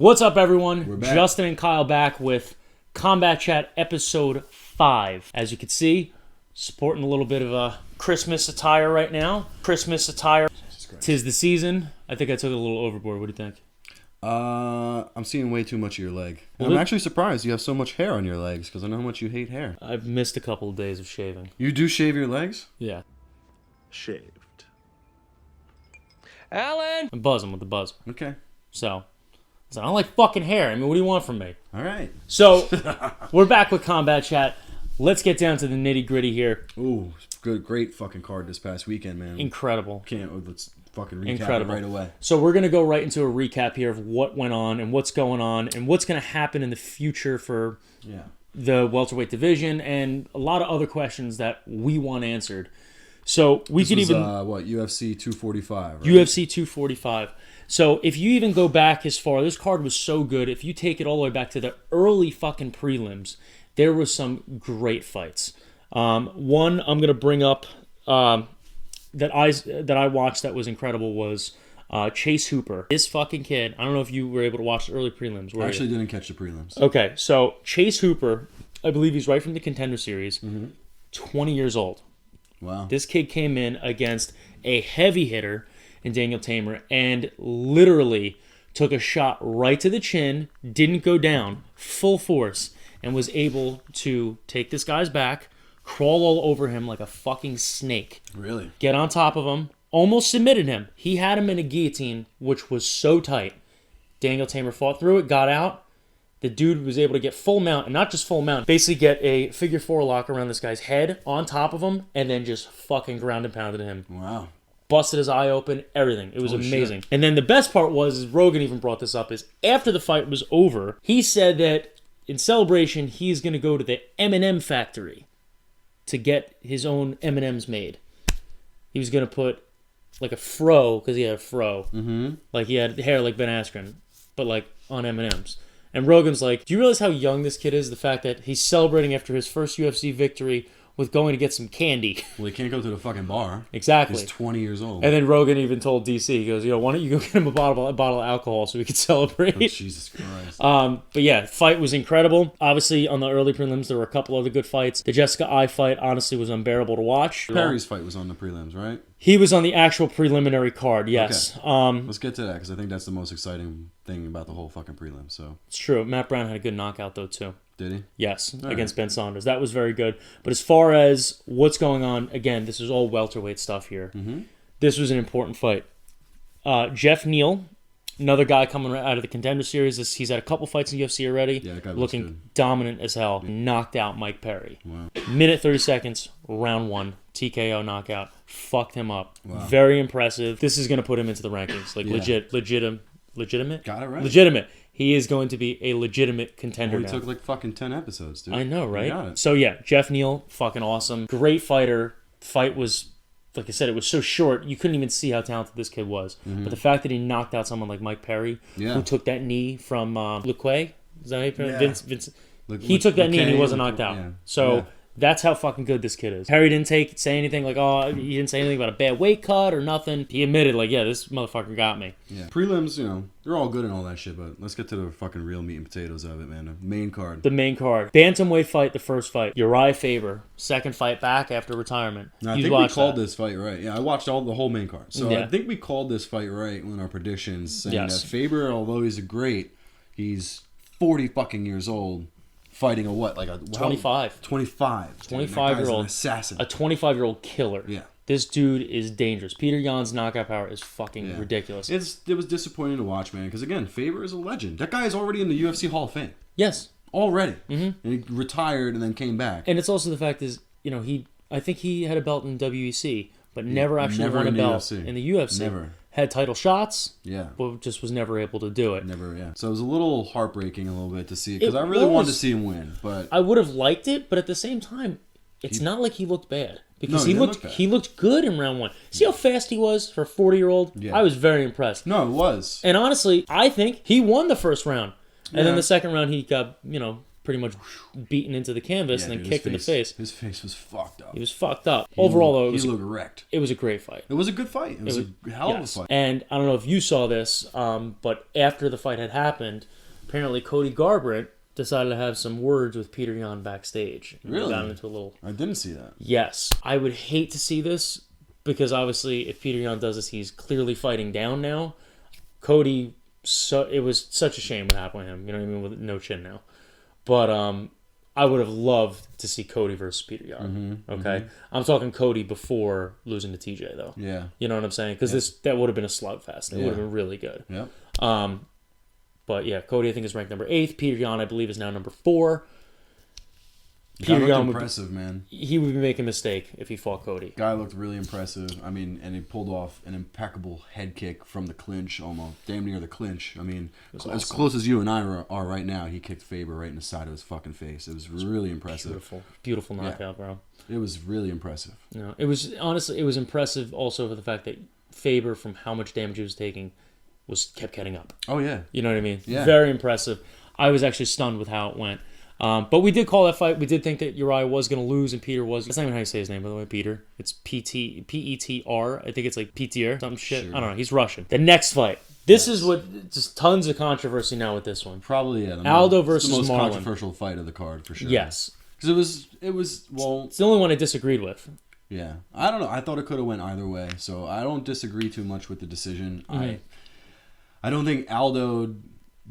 What's up, everyone? We're back. Justin and Kyle back with Combat Chat Episode 5. As you can see, sporting a little bit of a Christmas attire right now. Christmas attire. 'Tis the season. I think I took it a little overboard. What do you think? I'm seeing way too much of your leg. Well, I'm actually surprised you have so much hair on your legs because I know how much you hate hair. I've missed a couple of days of shaving. You do shave your legs? Yeah. Shaved. Alan! I'm buzzing with the buzz. Okay. So I don't like fucking hair. I mean, what do you want from me? All right. So, we're back with Combat Chat. Let's get down to the nitty-gritty here. Ooh, great fucking card this past weekend, man. Incredible. Let's fucking recap Incredible. it right away. So we're going to go right into a recap here of what went on and what's going on and what's going to happen in the future for the welterweight division and a lot of other questions that we want answered. So we could even... UFC 245, right? UFC 245. So if you even go back as far... This card was so good. If you take it all the way back to the early fucking prelims, there was some great fights. One I'm going to bring up that I watched that was incredible was Chase Hooper. This fucking kid, I don't know if you were able to watch the early prelims. I actually didn't catch the prelims. Okay, so Chase Hooper, I believe he's right from the Contender Series, 20 years old. Wow. This kid came in against a heavy hitter in Daniel Tamer and literally took a shot right to the chin, didn't go down, full force, and was able to take this guy's back, crawl all over him like a fucking snake. Really? Get on top of him, almost submitted him. He had him in a guillotine, which was so tight. Daniel Tamer fought through it, got out. The dude was able to get full mount, and not just full mount, basically get a figure four lock around this guy's head, on top of him, and then just fucking ground and pounded him. Wow. Busted his eye open, everything. It was amazing. Shit. And then the best part was, Rogan even brought this up, is after the fight was over, he said that in celebration, he's going to go to the M&M factory to get his own M&Ms made. He was going to put like a fro, because he had a fro. Mm-hmm. Like he had hair like Ben Askren, but like on M&Ms. And Rogan's like, do you realize how young this kid is? The fact that he's celebrating after his first UFC victory with going to get some candy. Well, he can't go to the fucking bar. Exactly. He's 20 years old. And then Rogan even told DC, he goes, why don't you go get him a bottle of alcohol so we could celebrate? Oh, Jesus Christ. But yeah, fight was incredible. Obviously, on the early prelims, there were a couple other good fights. The Jessica Eye fight, honestly, was unbearable to watch. Perry's fight was on the prelims, right? He was on the actual preliminary card, yes. Okay. Let's get to that, because I think that's the most exciting thing about the whole fucking prelim. So It's true. Matt Brown had a good knockout, though, too. did he? Yes, All against right. Ben Saunders. That was very good. But as far as what's going on, again, this is all welterweight stuff here. Mm-hmm. This was an important fight. Jeff Neal, another guy coming out of the Contender Series. He's had a couple fights in UFC already. Yeah, that guy looks looking good. dominant as hell. Knocked out Mike Perry. Wow. Minute 30 seconds, round one, TKO knockout. Fucked him up. Wow. Very impressive. This is going to put him into the rankings. Like Yeah. legitimate? Got it right. Legitimate. He is going to be a legitimate contender Well, he now. took like fucking 10 episodes, dude. I know, You right? got it. So yeah, Jeff Neal, fucking awesome. Great fighter. Fight was, like I said, it was so short, you couldn't even see how talented this kid was. But the fact that he knocked out someone like Mike Perry, Yeah. who took that knee from Luque, is that how you pronounce Yeah. Vince? Look- He look- took that knee and he McKay, wasn't look- knocked out. yeah. So Yeah. that's how fucking good this kid is. Perry didn't say anything like, he didn't say anything about a bad weight cut or nothing. He admitted, like, yeah, this motherfucker got me. Yeah. Prelims, they're all good and all that shit, but let's get to the fucking real meat and potatoes of it, man. The main card. The main card. Bantamweight fight, the first fight. Uriah Faber, second fight back after retirement. Now, I You think we watched called that. this fight right. Yeah, I watched the whole main card. So Yeah. I think we called this fight right in our predictions, saying Yes. that Faber, although he's he's 40 fucking years old, fighting a what? Like a 25. 25. 25-year-old. An assassin. A 25-year-old killer. Yeah. This dude is dangerous. Peter Yan's knockout power is fucking Yeah. ridiculous. It was disappointing to watch, man, because again, Faber is a legend. That guy is already in the UFC Hall of Fame. Yes. Already. Mm-hmm. And he retired and then came back. And it's also the fact is, I think he had a belt in WEC, but never actually never won a in the belt UFC. in the UFC. Never. Had title shots, Yeah. but just was never able to do it. Never, yeah. So it was a little heartbreaking a little bit to see it, because It I really wanted to was. see him win, but I would have liked it, but at the same time, it's not like he looked bad. Because No, he he didn't looked look bad. he looked good in round one. See how fast he was for a 40-year-old? Yeah. I was very impressed. no, it was. And honestly, I think he won the first round. And then Yeah. the second round, he got, pretty much beaten into the canvas and then dude, kicked in the face. His face was fucked up. He was fucked up. Overall, though, he looked wrecked. it was a great fight. It was a good fight. It was a hell of a fight. And I don't know if you saw this, but after the fight had happened, apparently Cody Garbrandt decided to have some words with Peter Yan backstage. And Really? They got into a little... I didn't see that. Yes. I would hate to see this because obviously if Peter Yan does this, he's clearly fighting down now. Cody, it was such a shame what happened to him. You know what I mean? With no chin now. But I would have loved to see Cody versus Peter Yan. Okay? I'm talking Cody before losing to TJ, though. Yeah. You know what I'm saying? Because that would have been a slugfest. It would have been really good. Yep. But yeah, Cody I think is ranked number 8. Peter Yan I believe is now number 4. Guy Peter looked Yan impressive, man. he would be making a mistake if he fought Cody. Guy looked really impressive. I mean, and he pulled off an impeccable head kick from the clinch, almost damn near the clinch. I mean, as close as you and I are right now, he kicked Faber right in the side of his fucking face. It was really impressive. Beautiful knockout, bro. It was really impressive. You know, it was honestly impressive also for the fact that Faber, from how much damage he was taking, kept getting up. Oh yeah. You know what I mean? Yeah. Very impressive. I was actually stunned with how it went. But we did call that fight. We did think that Uriah was going to lose and Peter was. That's not even how you say his name, by the way, Peter. It's P-E-T-R. I think it's like Peter, some shit. Sure. I don't know. He's Russian. The next fight. This is what, just tons of controversy now with this one. Probably, yeah. Aldo versus the most Marlon. controversial fight of the card, for sure. Yes. Because it was, well... It's the only one I disagreed with. Yeah. I don't know. I thought it could have went either way, so I don't disagree too much with the decision. I don't think Aldo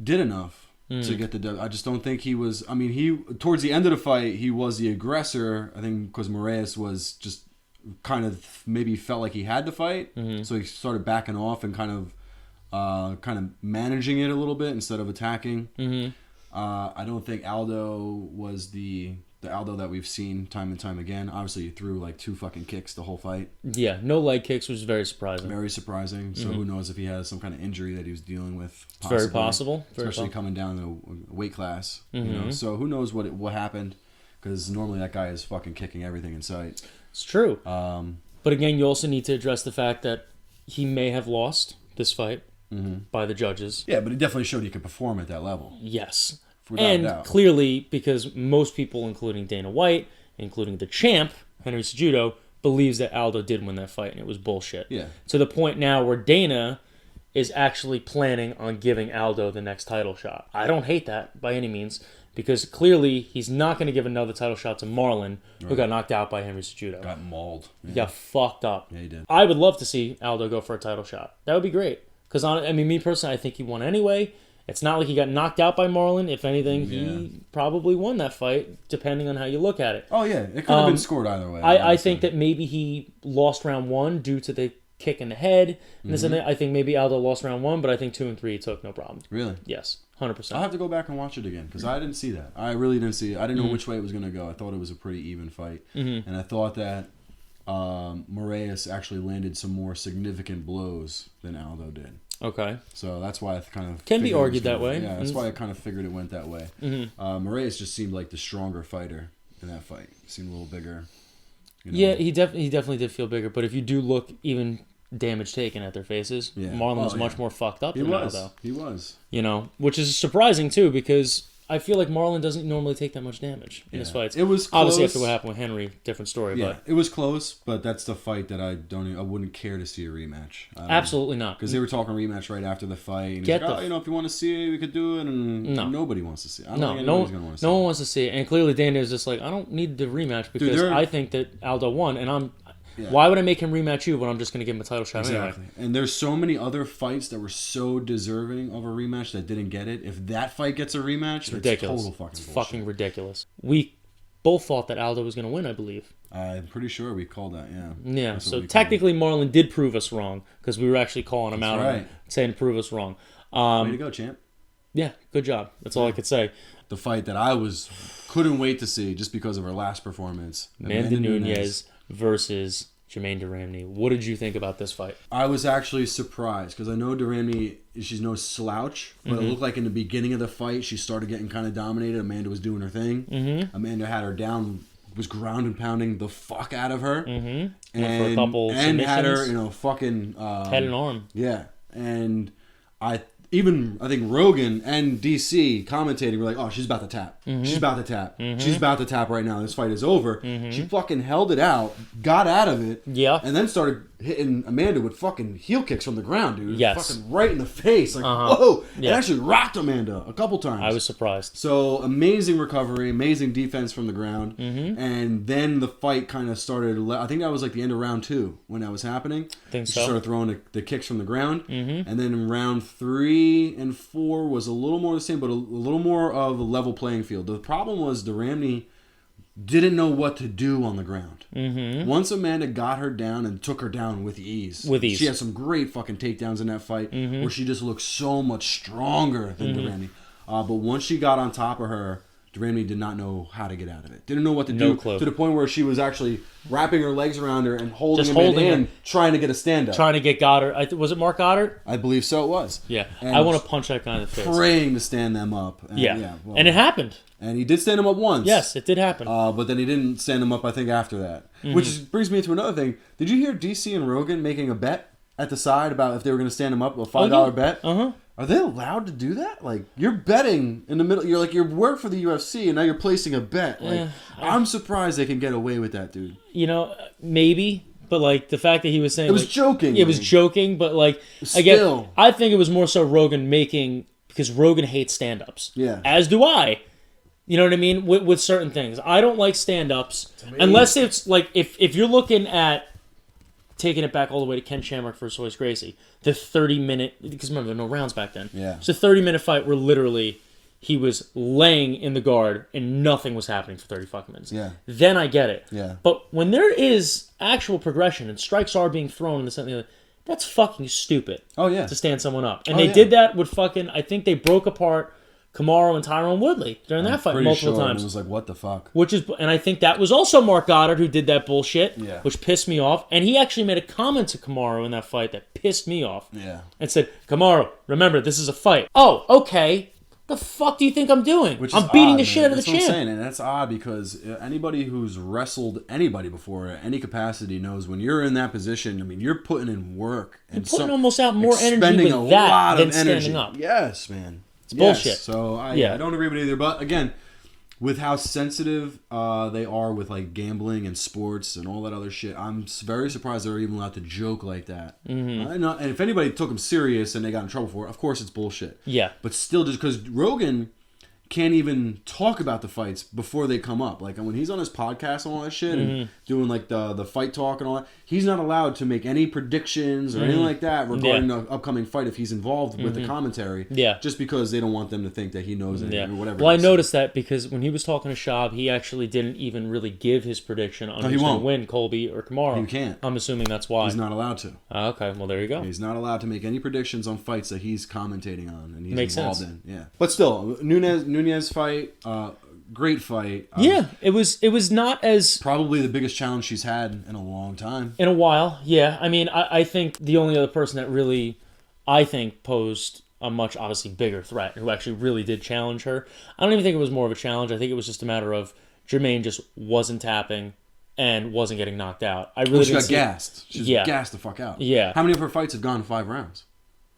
did enough to get the... I just don't think he was... I mean, towards the end of the fight, he was the aggressor, I think, because Moraes was just kind of maybe felt like he had to fight, so he started backing off and kind of managing it a little bit instead of attacking. I don't think Aldo was the Aldo that we've seen time and time again. Obviously, he threw like 2 fucking kicks the whole fight. Yeah, no leg kicks, which was very surprising. Very surprising. So who knows if he has some kind of injury that he was dealing with. It's very possible. Especially coming down the weight class. You know? So who knows what happened. Because normally that guy is fucking kicking everything in sight. It's true. But again, you also need to address the fact that he may have lost this fight by the judges. Yeah, but he definitely showed he could perform at that level. Yes. Without And doubt. clearly, because most people, including Dana White, including the champ, Henry Cejudo, believes that Aldo did win that fight, and it was bullshit. Yeah. To the point now where Dana is actually planning on giving Aldo the next title shot. I don't hate that by any means, because clearly he's not going to give another title shot to Marlon, who got knocked out by Henry Cejudo. Got mauled. He got fucked up. Yeah, he did. I would love to see Aldo go for a title shot. That would be great. Because, I mean, me personally, I think he won anyway. It's not like he got knocked out by Marlon. If anything, he probably won that fight, depending on how you look at it. Oh, yeah. It could have been scored either way. I think that maybe he lost round 1 due to the kick in the head. And this and that. I think maybe Aldo lost round 1, but I think 2 and 3 he took, no problem. Really? Yes, 100%. I'll have to go back and watch it again, because I didn't see that. I really didn't see it. I didn't know which way it was going to go. I thought it was a pretty even fight. And I thought that Moraes actually landed some more significant blows than Aldo did. Okay. So that's why I kind of... Can be figured it was argued that gonna- way. Yeah, that's why I kind of figured it went that way. Moraes just seemed like the stronger fighter in that fight. He seemed a little bigger. You know? Yeah, he definitely did feel bigger. But if you do look even damage taken at their faces, Marlon was much more fucked up than Aldo. He was. You know, which is surprising too, because I feel like Marlon doesn't normally take that much damage in his fights. It was obviously close. after what happened with Henry, different story. Yeah, But it was close, but that's the fight that I wouldn't care to see a rematch. absolutely not. Because they were talking rematch right after the fight. And Get he's like, the- if you want to see it, we could do it. And No. nobody wants to see it. I don't No, think no, anybody's gonna want to see no it. one wants to see it. And clearly Dana is just like, I don't need the rematch because they're- I think that Aldo won. And why would I make him rematch you when I'm just going to give him a title shot Exactly. anyway? And there's so many other fights that were so deserving of a rematch that didn't get it. If that fight gets a rematch, it's Ridiculous. total fucking It's bullshit. fucking ridiculous. We both thought that Aldo was going to win, I believe. I'm pretty sure we called that, yeah. Yeah, That's what so we called technically Marlon did prove us wrong because we were actually calling him out on right. it, saying prove us wrong. it. Way to go, champ. Yeah, good job. That's all I could say. The fight that I couldn't wait to see just because of her last performance. Amanda Nunes versus Jermaine Duramney. What did you think about this fight? I was actually surprised because I know Duramney, she's no slouch, but it looked like in the beginning of the fight she started getting kind of dominated. Amanda was doing her thing. Amanda had her down, was ground and pounding the fuck out of her, Went for a couple and had her submissions. fucking Head and arm. yeah. And even I think Rogan and DC commentating were like, "Oh, she's about to tap. She's about to tap. She's about to tap right now. This fight is over." She fucking held it out, got out of it, Yeah. and then started hitting Amanda with fucking heel kicks from the ground, dude. Yes. Fucking right in the face, like whoa! Yeah. It actually rocked Amanda a couple times. I was surprised. So amazing recovery, amazing defense from the ground, and then the fight kind of started. I think that was like the end of round 2 when that was happening. I think She so. started throwing the kicks from the ground, and then in round 3 and 4 was a little more the same, but a little more of a level playing field. The problem was Duramney didn't know what to do on the ground. Once Amanda got her down and took her down with ease. She had some great fucking takedowns in that fight where she just looked so much stronger than Duramney. But once she got on top of her, Duramney did not know how to get out of it. Didn't know what to do. Clue. To the point where she was actually wrapping her legs around her and holding Just him holding in, her. trying to get a stand-up. Trying to get Goddard. Was it Mark Goddard? I believe so it was. Yeah. And I want to punch that guy in the face. praying to stand them up. And, Yeah. well, And it happened. and he did stand him up once. Yes, it did happen. But then he didn't stand him up, I think, after that. Which brings me to another thing. Did you hear DC and Rogan making a bet at the side about if they were going to stand him up, a $5 bet? Uh-huh. Are they allowed to do that? Like, you're betting in the middle. You're like, you work for the UFC, and now you're placing a bet. Like, I'm surprised they can get away with that, dude. You know, maybe, but like the fact that he was saying It was like, joking. It was man. joking, but like again, I think it was more so Rogan making because Rogan hates stand-ups. Yeah. As do I. You know what I mean? With certain things, I don't like stand-ups unless it's like if you're looking at taking it back all the way to Ken Shamrock versus Royce Gracie, the 30-minute because remember there were no rounds back then. Yeah. It's a 30-minute fight where literally he was laying in the guard and nothing was happening for 30 fucking minutes. Yeah. Then I get it. Yeah. But when there is actual progression and strikes are being thrown and this and the other, that's fucking stupid. Oh, yeah. To stand someone up. And Oh, they yeah. did that with fucking, I think they broke apart Kamaru and Tyrone Woodley during that fight Pretty multiple sure times. It was like, what the fuck? And I think that was also Mark Goddard who did that bullshit, Yeah. which pissed me off. And he actually made a comment to Kamaru in that fight that pissed me off. Yeah. And said, Kamaru, remember, this is a fight. Oh, okay. The fuck do you think I'm doing? Which I'm is beating odd, the shit man. out of the That's what I'm champ. saying, and that's odd because anybody who's wrestled anybody before at any capacity knows when you're in that position. I mean, you're putting in work and You're putting almost out more energy expending with a that lot than of energy. standing up. Yes, man, it's bullshit. So I Yeah. don't agree with either. But again, with how sensitive they are with like gambling and sports and all that other shit, I'm very surprised they're even allowed to joke like that. And if anybody took them serious and they got in trouble for it, of course it's bullshit. Yeah. But still, just because Rogan can't even talk about the fights before they come up. Like when he's on his podcast and all that shit and doing like the fight talk and all that, he's not allowed to make any predictions or anything like that regarding the upcoming fight if he's involved with the commentary. Yeah. Just because they don't want them to think that he knows it or whatever. Well, I it is. noticed that because when he was talking to Shab, he actually didn't even really give his prediction on he who's going won't. to win, Colby or Kamaru. He can't. I'm assuming that's why. He's not allowed to. Okay, well, there you go. He's not allowed to make any predictions on fights that he's commentating on and he's Makes involved sense. in. Yeah. But still, Nunez fight, great fight. Yeah, it was not as Probably the biggest challenge she's had in a long time. in a while. Yeah, I mean, I think the only other person that really, I think, posed a much obviously bigger threat, who actually really did challenge her. I don't even think it was more of a challenge. I think it was just a matter of Jermaine just wasn't tapping and wasn't getting knocked out. I really She didn't got see gassed. She was Yeah. gassed the fuck out. Yeah. How many of her fights have gone 5 rounds?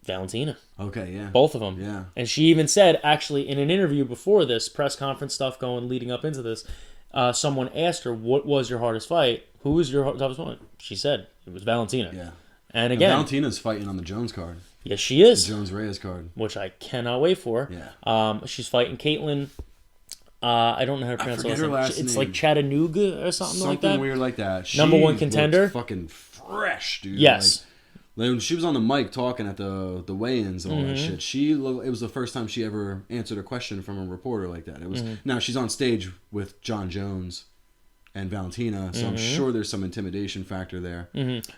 Valentina. Okay, yeah. Both of them. Yeah. And she even said, actually, in an interview before this, press conference stuff going leading up into this, someone asked her, what was your hardest fight? Who was your toughest one? She said, it was Valentina. Yeah. And again, Valentina's fighting on the Jones card. yes, she is, The Jones-Reyes card. which I cannot wait for. Yeah. She's fighting Caitlin. I don't know how to pronounce forget her her last last name. It's name. like Chattanooga or something like that. weird like that. Number one She contender? looked fucking fresh, dude. Yes. Like, when she was on the mic talking at the weigh-ins and all that Mm-hmm. shit, it was the first time she ever answered a question from a reporter like that. It was Mm-hmm. Now she's on stage with John Jones and Valentina, so I'm Mm-hmm. sure there's some intimidation factor there.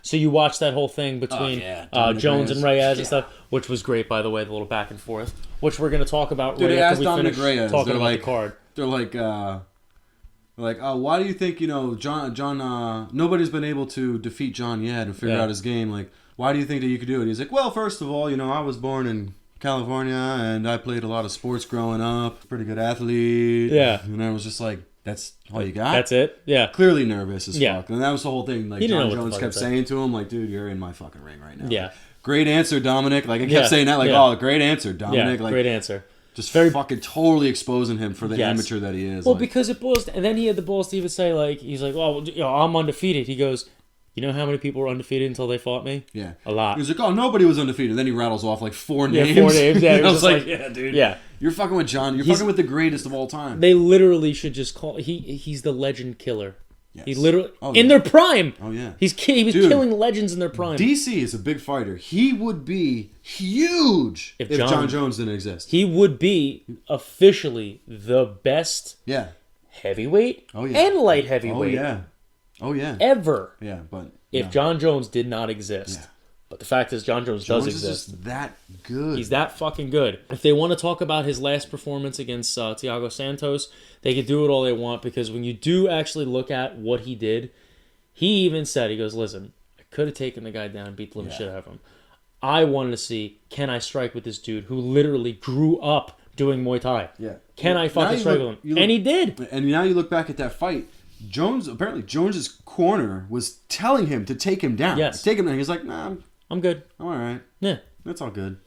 So you watched that whole thing between yeah. Dominic Jones and Reyes Reyes. and stuff, which was great, by the way, the little back and forth, which we're going to talk about Dude, right they after asked we Dominic finish Reyes. talking They're about like, the card. They're like, oh, why do you think, John, nobody's been able to defeat John yet and figure Yeah. out his game. Like, why do you think that you could do it? He's like, well, first of all, I was born in California and I played a lot of sports growing up. Pretty good athlete. Yeah. And I was just like, that's all you got? That's it? Yeah. Clearly nervous as Yeah. fuck. And that was the whole thing. Like, He didn't know John what the Jones fuck kept to say. saying to him, like, dude, you're in my fucking ring right now. Yeah. Great answer, Dominic. Like I kept Yeah, saying that, like, yeah. oh, great answer, Dominic. Yeah, like, great answer. just Very- fucking totally exposing him for the Yes. amateur that he is. Well, like, because it boils, and then he had the balls to even say, like, he's like, well, you know, I'm undefeated. He goes, you know how many people were undefeated until they fought me? yeah, A lot. He was like, oh, nobody was undefeated. Then he rattles off like 4 Yeah, names. 4 names. Yeah, And it I was was just like, like- yeah, dude. Yeah. You're fucking with John. You're He's- fucking with the greatest of all time. They literally should just call, he's the legend killer. Yes. He literally, Oh, in yeah. their prime. Oh, yeah. He was Dude. killing legends in their prime. DC is a big fighter. He would be huge if John Jones didn't exist. He would be officially the best Yeah. heavyweight Oh, yeah. and light Oh, heavyweight yeah. Oh, yeah. ever Yeah, but... if no. John Jones did not exist. Yeah. But the fact is, John Jones does Jones is exist. just that good. He's that fucking good. If they want to talk about his last performance against Thiago Santos, they can do it all they want, because when you do actually look at what he did, he even said, he goes, listen, I could have taken the guy down and beat the living shit out of him. I wanted to see, can I strike with this dude who literally grew up doing Muay Thai? Yeah. Can I fucking strike with him? And he did. And now you look back at that fight. Jones's corner was telling him to take him down. Yes. Take him down. He's like, nah, I'm good. I'm all right. Yeah. That's all good.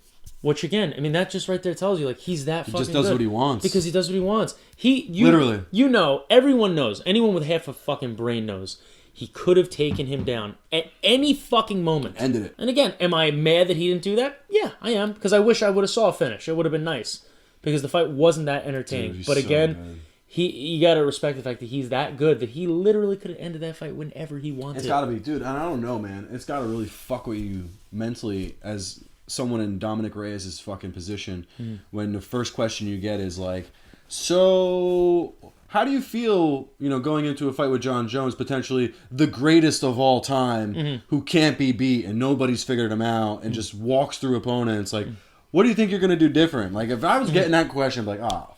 Which again, I mean, that just right there tells you, like, he's that fucking just does good. what he wants. Because he does what he wants. Literally. You know, everyone knows. Anyone with half a fucking brain knows. He could have taken him down at any fucking moment. Ended it. And again, am I mad that he didn't do that? Yeah, I am. Because I wish I would have saw a finish. It would have been nice. Because the fight wasn't that entertaining. Dude, he's but so again, good. you got to respect the fact that he's that good that he literally could have ended that fight whenever he wanted. It's got to be, dude. And I don't know, man. It's got to really fuck with you mentally as someone in Dominic Reyes' fucking position when the first question you get is like, so how do you feel, going into a fight with John Jones, potentially the greatest of all time, who can't be beat and nobody's figured him out and just walks through opponents? Like, what do you think you're going to do different? Like, if I was getting that question, I'd be like, oh,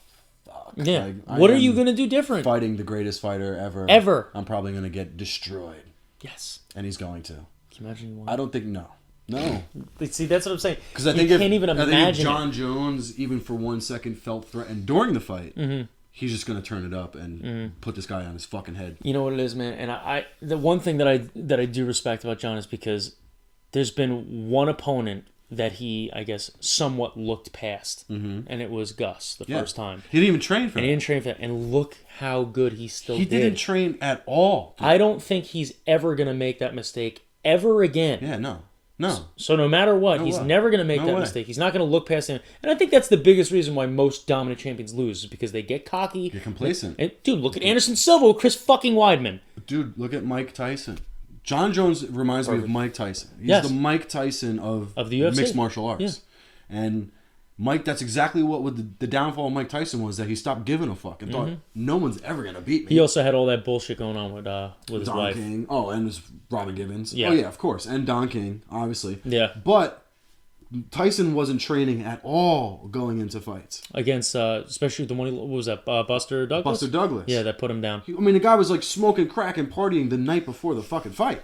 fuck. Yeah. Like, What are am you going to do different? Fighting the greatest fighter ever. Ever. I'm probably going to get destroyed. Yes. And he's going to. Can you imagine you won? I don't think, no. See, that's what I'm saying. Because I You think can't even I think if imagine John it. Jones, even for 1 second, felt threatened during the fight, Mm-hmm. he's just going to turn it up and put this guy on his fucking head. You know what it is, man. And I the one thing that I do respect about John is because there's been one opponent that he, I guess, somewhat looked past, and it was Gus the first time. He didn't even train for And that. he didn't train for that. And look how good he still He did. didn't train at all. I don't think he's ever gonna make that mistake ever again. Yeah, no. No. So no matter what, No he's way. never going to make No that way. mistake. He's not going to look past him. And I think that's the biggest reason why most dominant champions lose, is because they get cocky. You're complacent. And, dude, look at Anderson Silva with Chris fucking Weidman. Dude, look at Mike Tyson. John Jones reminds me of Mike Tyson. He's Yes. the Mike Tyson of the UFC. mixed martial arts. And Mike, that's exactly what the downfall of Mike Tyson was, that he stopped giving a fuck and thought, no one's ever going to beat me. He also had all that bullshit going on with his Don wife. King. Oh, and there's Robin Givens. Yeah. Oh, yeah, of course. And Don King, obviously. Yeah. But Tyson wasn't training at all going into fights. Against, especially the one, what was that, Buster Douglas? Buster Douglas. Yeah, that put him down. I mean, the guy was like smoking crack and partying the night before the fucking fight.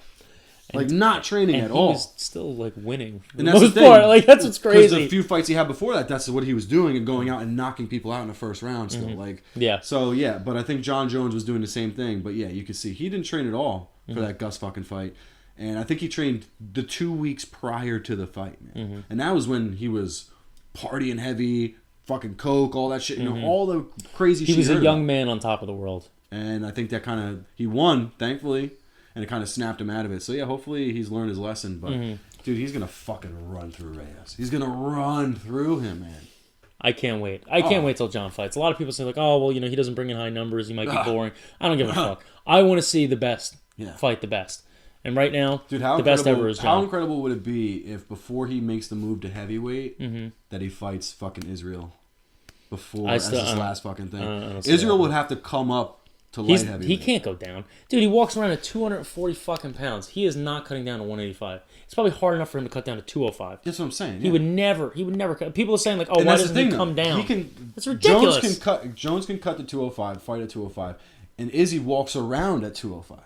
Like, not training And at he all. was still, like, winning. For And the that's the most thing. part. Like, that's what's Because crazy. the few fights he had before that, that's what he was doing, and going out and knocking people out in the first round still. Like, Yeah. So, yeah, but I think John Jones was doing the same thing. But, yeah, you could see he didn't train at all for that Gus fucking fight. And I think he trained the 2 weeks prior to the fight, man. And that was when he was partying heavy, fucking coke, all that shit. You know, all the crazy shit. He was you a heard young about. man on top of the world. And I think that kind of, he won, thankfully. And it kind of snapped him out of it. So, yeah, hopefully he's learned his lesson. But, dude, he's going to fucking run through Reyes. He's going to run through him, man. I can't wait. I can't wait till John fights. A lot of people say, like, oh, well, he doesn't bring in high numbers. He might be boring. I don't give a fuck. I want to see the best fight the best. And right now, Dude, how the best ever is how John. incredible would it be if before he makes the move to heavyweight, that he fights fucking Israel before as his last fucking thing? I don't see Israel that. would have to come up to light heavyweight. He can't go down. Dude, he walks around at 240 fucking pounds. He is not cutting down to 185. It's probably hard enough for him to cut down to 205. That's what I'm saying. He would never cut. People are saying, like, oh, And why that's the doesn't he thing, come though. down? He can. That's ridiculous. Jones can cut to 205, fight at 205, and Izzy walks around at 205.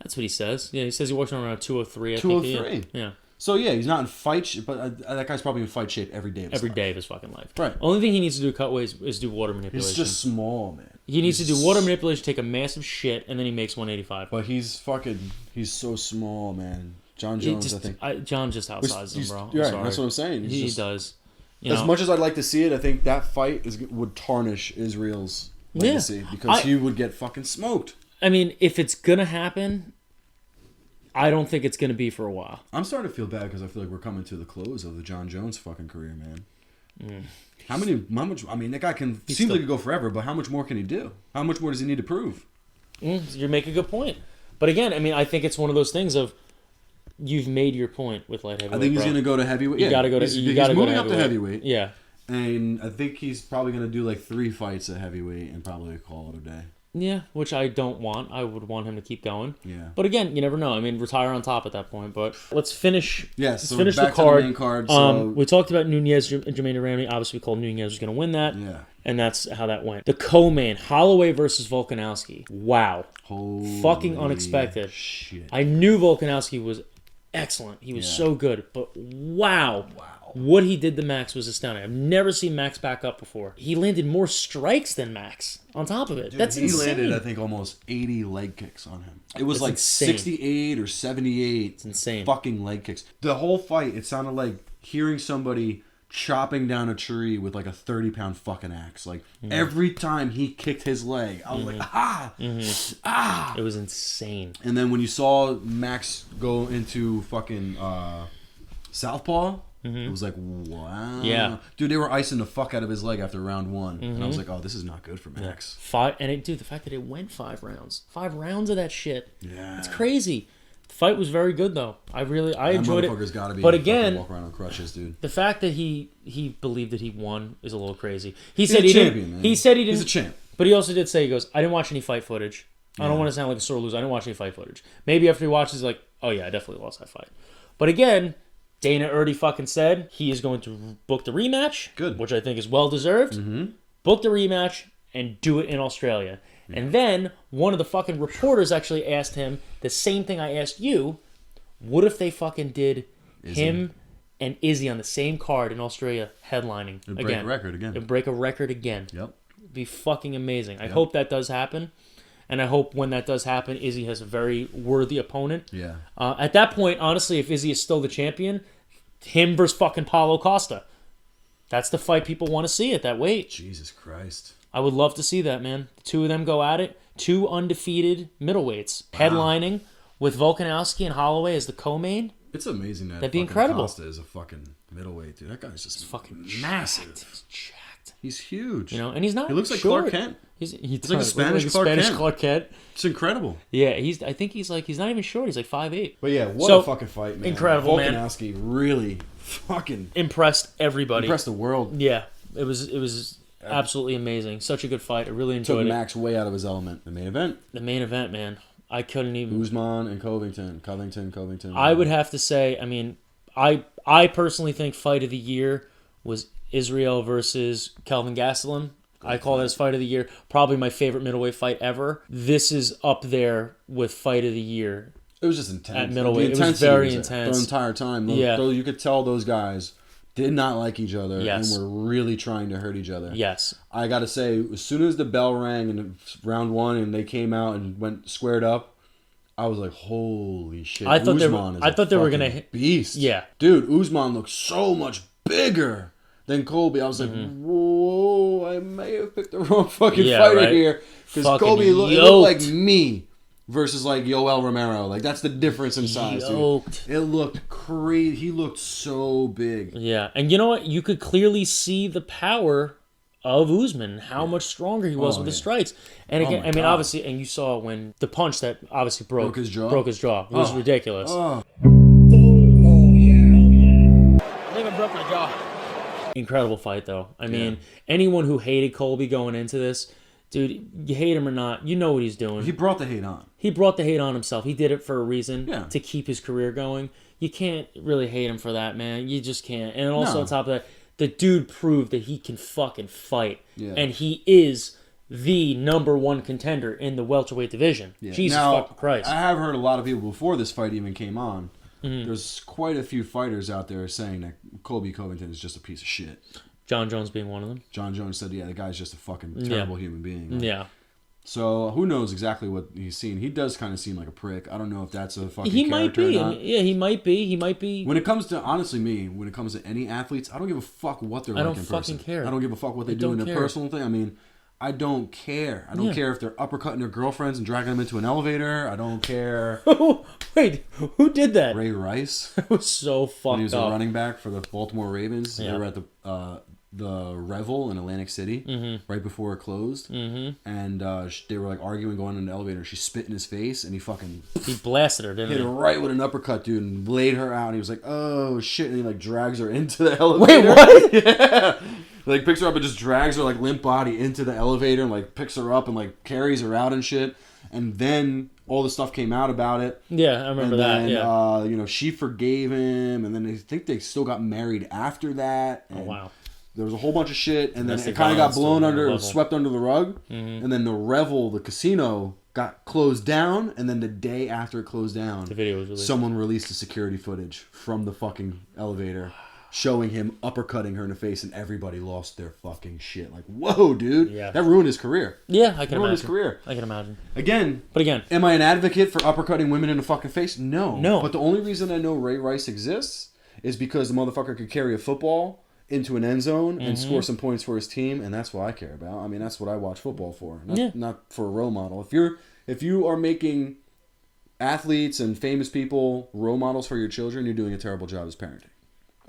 That's what he says. Yeah, he says he walks around at 203. I 203. think. Yeah. So yeah, he's not in fight shape, but that guy's probably in fight shape every day. Of his Every life. day of his fucking life. Right. Only thing he needs to do cutways is do water manipulation. He's just small, man. He needs to do water manipulation, take a massive shit, and then he makes 185. But he's so small, man. John It Jones, just, I think. John just outsizes him, bro. You're I'm right. That's what I'm sorry. saying. He's He just- does. As much as I'd like to see it, I think that fight would tarnish Israel's legacy because he would get fucking smoked. I mean, if it's gonna happen, I don't think it's gonna be for a while. I'm starting to feel bad because I feel like we're coming to the close of the John Jones fucking career, man. How much? I mean, that guy seems like he could go forever, but how much more can he do? How much more does he need to prove? You make a good point, but again, I mean, I think it's one of those things of you've made your point with light heavyweight. I think he's bro. going to go to heavyweight. You gotta go to. He's go moving to up to heavyweight. Yeah. And I think he's probably going to do like 3 fights at heavyweight and probably call it a day. Yeah, which I don't want. I would want him to keep going. Yeah. But again, you never know. I mean, retire on top at that point. But let's finish. Yes. Let's So finish back the card. to the main card. So We talked about Nunez and Jermaine Ramey. Obviously, we called Nunez was going to win that. yeah. And that's how that went. The co-main, Holloway versus Volkanovski. Wow. Holy Fucking unexpected. Shit. I knew Volkanovski was excellent. He was so good. But wow. What he did to Max was astounding. I've never seen Max back up before. He landed more strikes than Max on top of it. Dude, That's he insane. landed, I think, almost 80 leg kicks on him. It was That's like insane. 68 or 78 It's insane. fucking leg kicks. The whole fight, it sounded like hearing somebody chopping down a tree with like a 30-pound fucking axe. Like every time he kicked his leg, I was like, ah. It was insane. And then when you saw Max go into fucking southpaw, it was like, wow. Yeah. Dude, they were icing the fuck out of his leg after round 1. And I was like, oh, this is not good for Max. Dude, the fact that it went 5 rounds. 5 rounds of that shit. Yeah. It's crazy. The fight was very good though. I enjoyed it. Motherfucker's gotta be But able to again, walk around on crutches, dude. the fact that he believed that he won is a little crazy. He He's said a he champion, didn't. man. He said he didn't. He's a champ. But he also did say, he goes, I didn't watch any fight footage. I don't want to sound like a sore loser. I didn't watch any fight footage. Maybe after he watches, he's like, oh yeah, I definitely lost that fight. But again, Dana already fucking said he is going to book the rematch. Good. Which I think is well deserved. Mm-hmm. Book the rematch and do it in Australia. And then one of the fucking reporters actually asked him the same thing I asked you. What if they fucking did him and Izzy on the same card in Australia headlining It'd again? break a record again. It'd break a record again. Yep. It'd be fucking amazing. I hope that does happen. And I hope when that does happen, Izzy has a very worthy opponent. Yeah. At that point, honestly, if Izzy is still the champion, him versus fucking Paulo Costa. That's the fight people want to see at that weight. Jesus Christ. I would love to see that, man. The two of them go at it. 2 undefeated middleweights. Headlining with Volkanovski and Holloway as the co-main. It's amazing that That'd be fucking incredible. Costa is a fucking middleweight, dude. That guy's just Fucking massive. jacked. He's jacked. He's huge. You know, and he's not He looks like short. Clark Kent. He's like a Spanish Clark Kent. Kent. It's incredible. Yeah, I think he's not even short. He's like 5'8". But yeah, what So, a fucking fight, man. incredible, man. Volkanovski really fucking Impressed everybody. impressed the world. Yeah, it was absolutely amazing. Such a good fight. I really Took enjoyed it. Max way out of his element. The main event, The main event, man. I couldn't even. Usman and Covington. I would have to say, I mean, I personally think fight of the year was Israel versus Kelvin Gastelum. I call that as fight of the year. Probably my favorite middleweight fight ever. This is up there with fight of the year. It was just intense. At middleweight, The it was intensity very there intense. the entire time. Yeah. Though you could tell those guys did not like each other Yes. and were really trying to hurt each other. Yes. I gotta say, as soon as the bell rang in round 1 and they came out and went squared up, I was like, "Holy shit!" I thought they were- Usman is I a thought they were fucking gonna hit- beast. Yeah. Dude, Usman looks so much bigger than Colby. I was like, "Whoa, I may have picked the wrong fucking Mm-hmm. Yeah, fighter right. here." Because Fucking Colby it looked yoked. like me versus like Yoel Romero. Like that's the difference in size, Yoked. dude. It looked crazy. He looked so big. Yeah, and you know what? You could clearly see the power of Usman, how much stronger he was Oh, with the yeah. strikes. And again, my I mean, God. obviously, and you saw when the punch that obviously broke Broke his jaw? was Oh. ridiculous. Oh, Incredible fight, though. I mean, anyone who hated Colby going into this, dude, you hate him or not, you know what he's doing. he brought the hate on. He brought the hate on himself. He did it for a reason, Yeah. to keep his career going. You can't really hate him for that, man. You just can't. And also No. on top of that, the dude proved that he can fucking fight. Yeah. And he is the #1 contender in the welterweight division. Yeah. Jesus Now, fucking Christ. I have heard a lot of people before this fight even came on. Mm-hmm. There's quite a few fighters out there saying that Colby Covington is just a piece of shit. John Jones being one of them. John Jones said, "Yeah, the guy's just a fucking terrible human being." Like, Yeah. So who knows exactly what he's seen? He does kind of seem like a prick. I don't know if that's a fucking He might character be. or not. Yeah, he might be. He might be. When it comes to when it comes to any athletes, I don't give a fuck what they're like don't in fucking person. care. I don't give a fuck what they I do in don't their care. personal thing. I mean, I don't care. I don't Yeah. care if they're uppercutting their girlfriends and dragging them into an elevator. I don't care. Wait, who did that? Ray Rice, It was so fucked when he was a up. running back for the Baltimore Ravens, Yeah. they were at the Revel in Atlantic City right before it closed, and they were like arguing going in the elevator. She spit in his face, and he fucking He blasted her, didn't hit he? her right with an uppercut, dude, and laid her out. And he was like, "Oh shit!" And he like drags her into the elevator. Wait, what? Yeah, like picks her up and just drags her like limp body into the elevator and like picks her up and like carries her out and shit. And then all the stuff came out about it. Yeah, I remember And that. then, Yeah. she forgave him, and then I think they still got married after that. Oh And wow. there was a whole bunch of shit, and then Domestic it kind of got violence to blown another under, level. swept under the rug. And then the Revel, the casino, got closed down. And then the day after it closed down, The video was released. someone released the security footage from the fucking elevator, showing him uppercutting her in the face, and everybody lost their fucking shit. Like, whoa, dude, Yeah. that ruined his career. Yeah, I can Ruined his imagine. career. I can imagine. Again, But again, am I an advocate for uppercutting women in the fucking face? No. No. But the only reason I know Ray Rice exists is because the motherfucker could carry a football into an end zone and score some points for his team, and that's what I care about. I mean, that's what I watch football for, not for a role model. If you are making athletes and famous people role models for your children, you're doing a terrible job as parenting.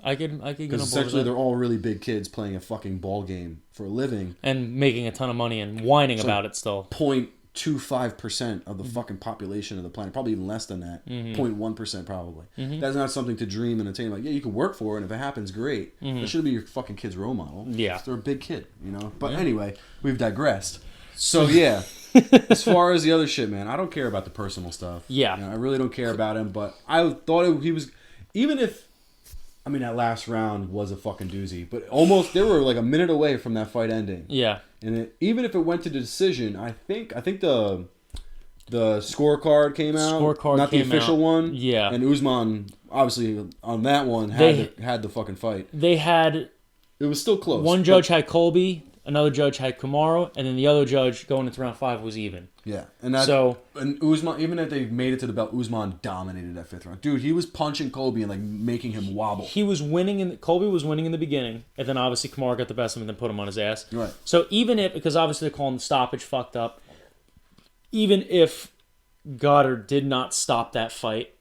I could get Because on board with essentially that. they're all really big kids playing a fucking ball game for a living. And making a ton of money and whining about it still. 0.25% of the fucking population of the planet, probably even less than that, 0.1% probably. That's not something to dream and attain. Like, yeah, you can work for it, and if it happens, great. That should be your fucking kid's role model. Yeah. They're a big kid, you know? But anyway, we've digressed. So, yeah, as far as the other shit, man, I don't care about the personal stuff. Yeah. You know, I really don't care about him, but I thought he was, even if, I mean, that last round was a fucking doozy, but almost, they were like a minute away from that fight ending. Yeah. And even if it went to the decision, I think the scorecard came out, Scorecard not the came official out. one. Yeah. And Usman obviously on that one had the fucking fight. They had It was still close. one judge had Colby, another judge had Kamaru, and then the other judge going into round 5 was even. Yeah, and and Usman, even if they made it to the belt, Usman dominated that 5th round. Dude, he was punching Colby and like making him wobble. He was winning, Colby was winning in the beginning, and then obviously Kamaru got the best of him and then put him on his ass. Right. So even if, because obviously they're calling the stoppage fucked up, even if Goddard did not stop that fight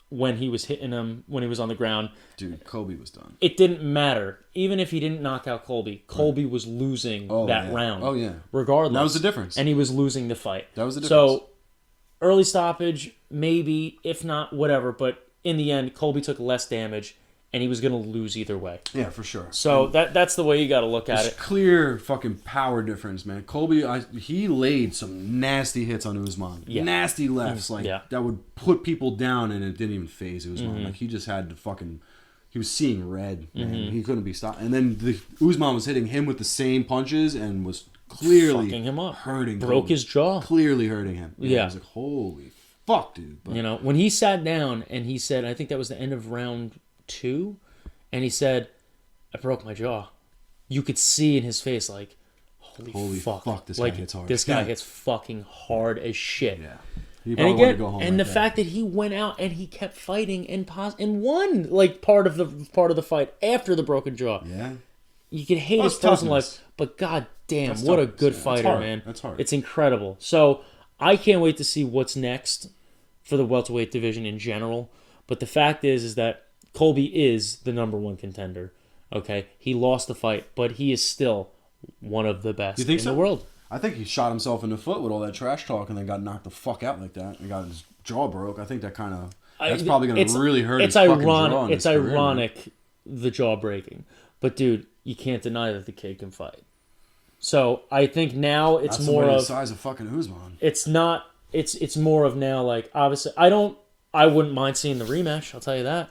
when he was hitting him, when he was on the ground, Dude, Colby was done. it didn't matter. Even if he didn't knock out Colby, Colby was losing that yeah. round. Oh, yeah. Regardless. That was the difference. And he was losing the fight. That was the So, early stoppage, maybe, if not, whatever. But in the end, Colby took less damage, and he was going to lose either way. Yeah, for sure. So that's the way you got to look at It's it. clear fucking power difference, man. Colby, he laid some nasty hits on Usman. Yeah. Nasty lefts, like Yeah. that would put people down, and it didn't even phase Usman. Like he just had to fucking, he was seeing red, man. He couldn't be stopped. And then Usman was hitting him with the same punches and was clearly Fucking him up. hurting. Broke Colby. his jaw. Clearly hurting him. Yeah. I was like, holy fuck, dude. But You know, when he sat down and he said, I think that was the end of round 2, and he said, I broke my jaw. You could see in his face, like, holy fuck. fuck, this guy like, hits hard. This guy Yeah. hits fucking hard as shit. yeah. He And probably wanted to again, go home and like the that. fact that he went out and he kept fighting and won like part of the fight after the broken jaw. Yeah. You can hate That's his personal toughness. life, but god damn, That's what a toughness, good yeah. That's fighter, hard. man. That's hard. It's incredible. So I can't wait to see what's next for the welterweight division in general. But the fact is that Colby is the number 1 contender. Okay, he lost the fight, but he is still one of the best You think in so? the world. I think he shot himself in the foot with all that trash talk and then got knocked the fuck out like that and got his jaw broke. I think that kind of that's probably going to really hurt his fucking jaw. It's ironic, the jaw breaking. But dude, you can't deny that the kid can fight. So I think now it's That's more the of size of fucking Usman. it's not it's more of now like obviously I wouldn't mind seeing the rematch. I'll tell you that.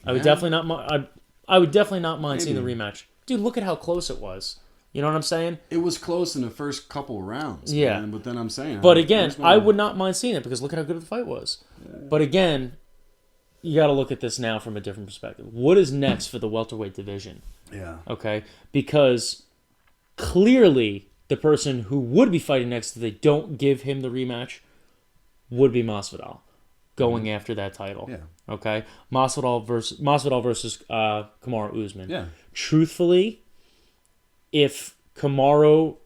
I would Yeah. definitely not. I would definitely not mind seeing the Maybe. rematch. Dude, look at how close it was. You know what I'm saying? It was close in the first couple rounds. Yeah. Man, but then I'm saying. But again, Usman- I would not mind seeing it because look at how good the fight was. But again, you got to look at this now from a different perspective. What is next for the welterweight division? Yeah. Okay, because clearly the person who would be fighting next if they don't give him the rematch would be Masvidal going after that title. Yeah. Okay? Masvidal versus Kamaru Usman. Yeah. Truthfully, if Kamaru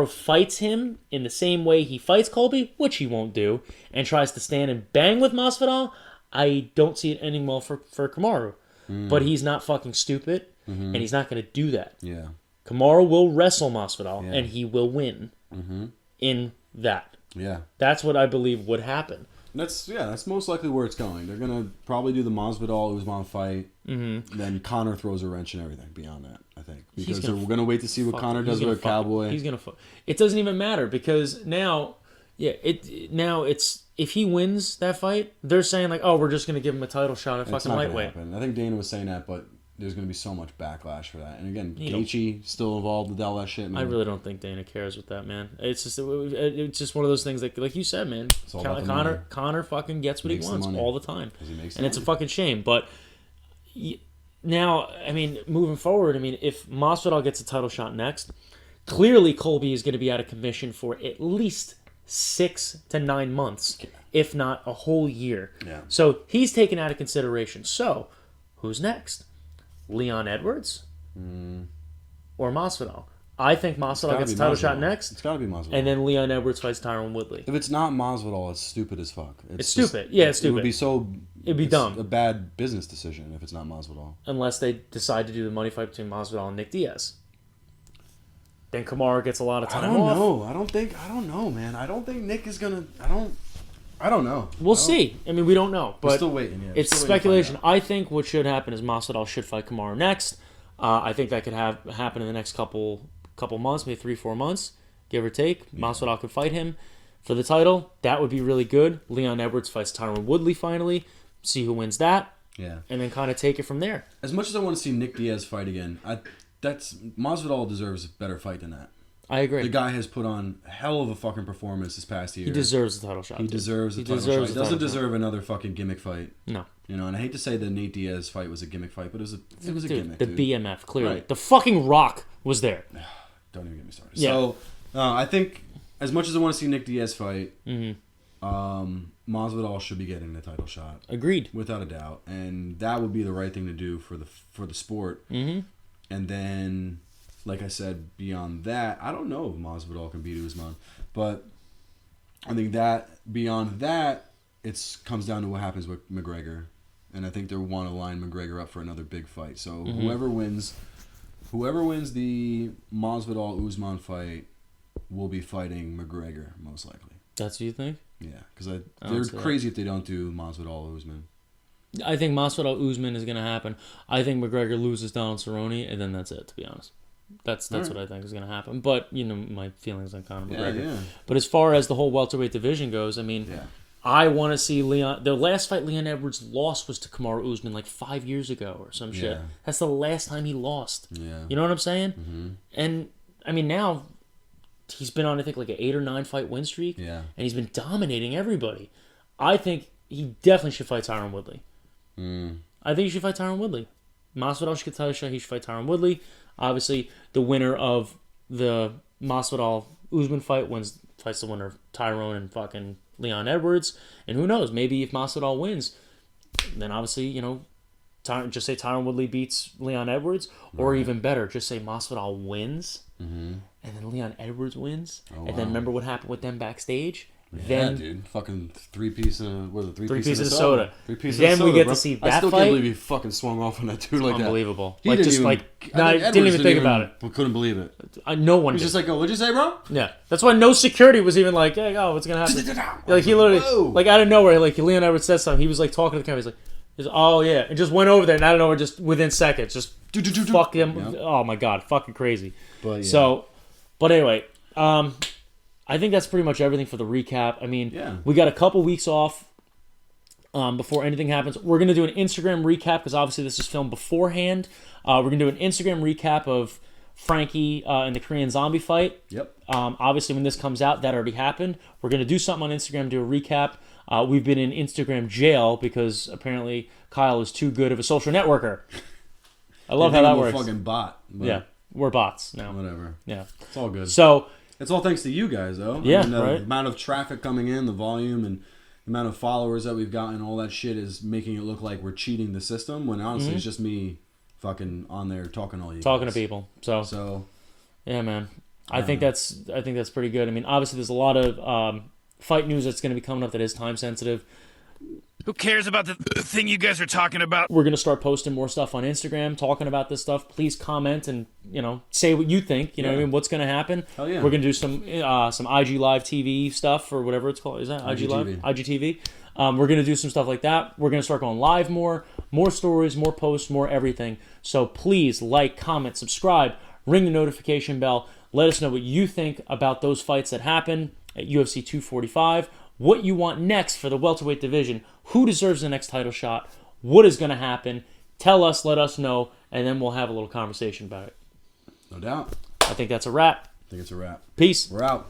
fights him in the same way he fights Colby, which he won't do, and tries to stand and bang with Masvidal, I don't see it ending well for Kamaru. But he's not fucking stupid, and he's not going to do that. Yeah. Kamaru will wrestle Masvidal, and he will win in that. Yeah. That's what I believe would happen. That's most likely where it's going. They're gonna probably do the Masvidal Usman fight. Then Conor throws a wrench and everything beyond that. I think because we're gonna wait to see what Conor does with a Cowboy. He's gonna. It doesn't even matter because now, it's if he wins that fight, they're saying like, oh, we're just gonna give him a title shot at fucking lightweight. I think Dana was saying that, but there's gonna be so much backlash for that. And again, Gaethje still involved with all that shit. Man. I really don't think Dana cares with that, man. It's just one of those things like you said, man. Conor fucking gets what he wants all the time, and it's a fucking shame. But now, I mean, moving forward, I mean, if Masvidal gets a title shot next, clearly Colby is going to be out of commission for at least 6 to 9 months, if not a whole year. Yeah. So he's taken out of consideration. So who's next? Leon Edwards or Masvidal? I think Masvidal gets a title shot next. It's got to be Masvidal. And then Leon Edwards fights Tyron Woodley. If it's not Masvidal, it's stupid as fuck. It's stupid. Yeah, it's stupid. It would be so... It'd be dumb. A bad business decision if it's not Masvidal. Unless they decide to do the money fight between Masvidal and Nick Diaz. Then Kamaru gets a lot of time off. I don't know, man. I don't think Nick is going to... I don't know. We'll see. I mean, we don't know. But we're still waiting. Yeah. It's speculation. I think what should happen is Masvidal should fight Kamaru next. I think that could happen in the next couple months, maybe 3-4 months, give or take. Yeah. Masvidal could fight him for the title. That would be really good. Leon Edwards fights Tyron Woodley finally. See who wins that. Yeah. And then kind of take it from there. As much as I want to see Nick Diaz fight again, Masvidal deserves a better fight than that. I agree. The guy has put on a hell of a fucking performance this past year. He deserves the title shot. He deserves the title shot. He doesn't deserve another fucking gimmick fight. No. And I hate to say the Nate Diaz fight was a gimmick fight, but it was a gimmick. The BMF, clearly. Right. The fucking Rock was there. Don't even get me started. Yeah. So, I think as much as I want to see Nick Diaz fight, Masvidal should be getting the title shot. Agreed. Without a doubt. And that would be the right thing to do for the sport. Mm-hmm. And then... Like I said, beyond that, I don't know if Masvidal can beat Usman, but I think that beyond that, it comes down to what happens with McGregor, and I think they want to line McGregor up for another big fight. So whoever wins the Masvidal Usman fight will be fighting McGregor most likely. That's what you think? Yeah, because they're crazy if they don't do Masvidal Usman. I think Masvidal Usman is going to happen. I think McGregor loses Donald Cerrone, and then that's it. To be honest. That's right. What I think is going to happen. But, my feelings on Conor McGregor. Yeah. But as far as the whole welterweight division goes, I mean, I want to see Leon... The last fight Leon Edwards lost was to Kamaru Usman like 5 years ago or some shit. That's the last time he lost. Yeah. You know what I'm saying? Mm-hmm. And, I mean, now he's been on, I think, like an 8 or 9 fight win streak. Yeah. And he's been dominating everybody. I think he definitely should fight Tyron Woodley. I think he should fight Tyron Woodley. Masvidal should get title shot. He should fight Tyron Woodley. Obviously, the winner of the Masvidal Usman fight fights the winner of Tyrone and fucking Leon Edwards. And who knows? Maybe if Masvidal wins, then obviously, just say Tyron Woodley beats Leon Edwards, or even better, just say Masvidal wins, and then Leon Edwards wins, and then remember what happened with them backstage. Yeah, then, dude. Fucking three pieces of soda. 3 pieces then of soda, we get bro. to see that fight. I still can't believe he fucking swung off on that dude like unbelievable. that. Unbelievable. Didn't even think about it. Couldn't believe it. No one He's did. just like, what'd you say, bro? Yeah. That's why no security was even like, hey, what's going to happen? Like, he literally, like, out of nowhere, like, Leon Edwards said something. He was, like, talking to the camera. He's like, oh, yeah. And just went over there, and out of nowhere, just within seconds, just fuck him. Yep. Oh, my God. Fucking crazy. But, yeah. But anyway, I think that's pretty much everything for the recap. I mean, we got a couple weeks off before anything happens. We're going to do an Instagram recap because obviously this is filmed beforehand. We're going to do an Instagram recap of Frankie in the Korean Zombie fight. Yep. Obviously, when this comes out, that already happened. We're going to do something on Instagram, do a recap. We've been in Instagram jail because apparently Kyle is too good of a social networker. I love how that works. Fucking bot. Yeah, we're bots now. Whatever. Yeah. It's all good. So... It's all thanks to you guys, though. Yeah, the right. amount of traffic coming in, the volume, and the amount of followers that we've gotten, all that shit is making it look like we're cheating the system. When honestly, it's just me fucking on there talking to all you Talking guys. to people. So yeah, man. I think know. that's pretty good. I mean, obviously, there's a lot of fight news that's going to be coming up that is time sensitive. Who cares about the thing you guys are talking about? We're going to start posting more stuff on Instagram, talking about this stuff. Please comment and, say what you think. You know what I mean? What's going to happen? Hell yeah. We're going to do some IG Live TV stuff or whatever it's called. Is that IG Live? IGTV. IGTV. We're going to do some stuff like that. We're going to start going live more stories, more posts, more everything. So please like, comment, subscribe, ring the notification bell. Let us know what you think about those fights that happen at UFC 245. What you want next for the welterweight division. Who deserves the next title shot? What is going to happen? Tell us, let us know, and then we'll have a little conversation about it. No doubt. I think that's a wrap. I think it's a wrap. Peace. We're out.